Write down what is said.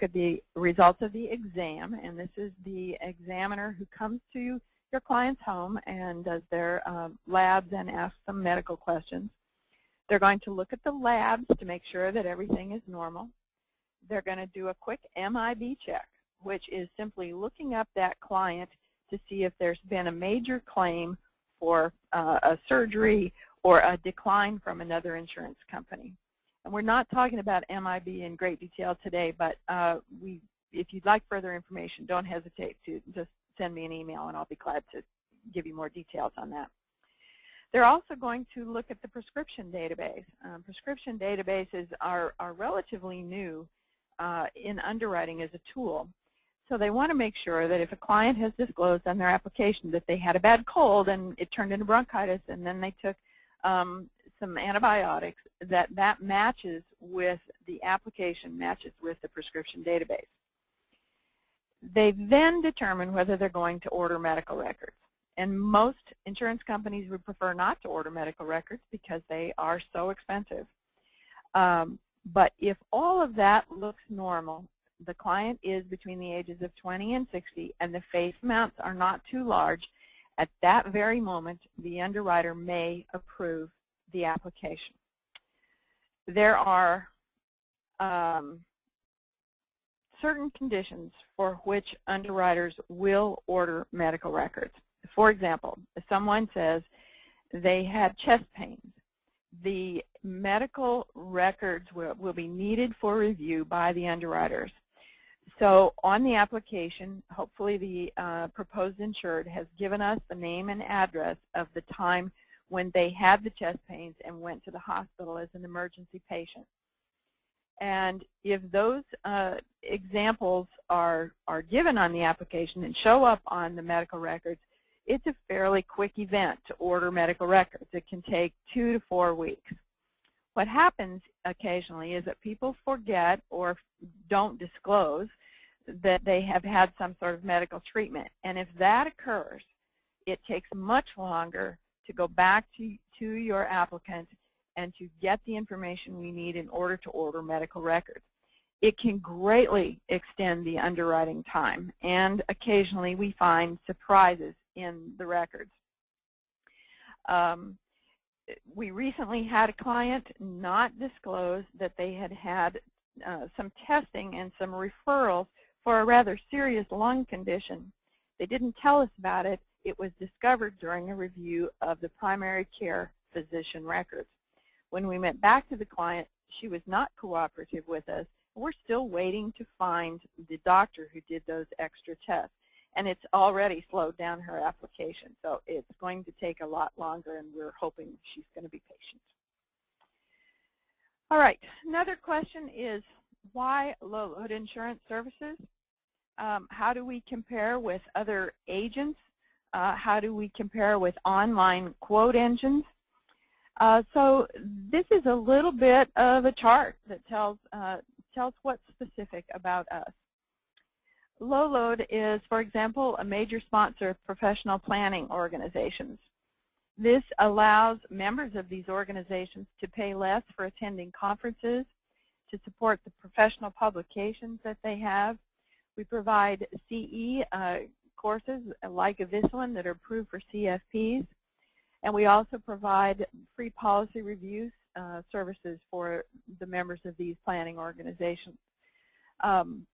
look at the results of the exam, and this is the examiner who comes to your client's home and does their labs and asks some medical questions. They're going to look at the labs to make sure that everything is normal. They're going to do a quick MIB check, which is simply looking up that client to see if there's been a major claim for a surgery or a decline from another insurance company. And we're not talking about MIB in great detail today, but if you'd like further information, don't hesitate to just send me an email, and I'll be glad to give you more details on that. They're also going to look at the prescription database. Prescription databases are relatively new in underwriting as a tool. So they want to make sure that if a client has disclosed on their application that they had a bad cold and it turned into bronchitis and then they took some antibiotics, that matches with the application, matches with the prescription database. They then determine whether they're going to order medical records. And most insurance companies would prefer not to order medical records because they are so expensive. But if all of that looks normal, the client is between the ages of 20 and 60, and the face amounts are not too large, at that very moment, the underwriter may approve the application. There are certain conditions for which underwriters will order medical records. For example, if someone says they had chest pains, the medical records will be needed for review by the underwriters. So on the application, hopefully the proposed insured has given us the name and address of the time when they had the chest pains and went to the hospital as an emergency patient. And if those examples are given on the application and show up on the medical records, it's a fairly quick event to order medical records. It can take 2 to 4 weeks. What happens occasionally is that people forget or don't disclose that they have had some sort of medical treatment. And if that occurs, it takes much longer to go back to your applicant and to get the information we need in order to order medical records. It can greatly extend the underwriting time, and occasionally we find surprises in the records. We recently had a client not disclose that they had had some testing and some referrals for a rather serious lung condition. They didn't tell us about it. It was discovered during a review of the primary care physician records. When we went back to the client, she was not cooperative with us. We're still waiting to find the doctor who did those extra tests, and it's already slowed down her application. So it's going to take a lot longer, and we're hoping she's going to be patient. All right, another question is, why low-load insurance services? How do we compare with other agents? How do we compare with online quote engines? So this is a little bit of a chart that tells what's specific about us. Low load is, for example, a major sponsor of professional planning organizations. This allows members of these organizations to pay less for attending conferences, to support the professional publications that they have. We provide CE courses like this one that are approved for CFPs. And we also provide free policy review services for the members of these planning organizations.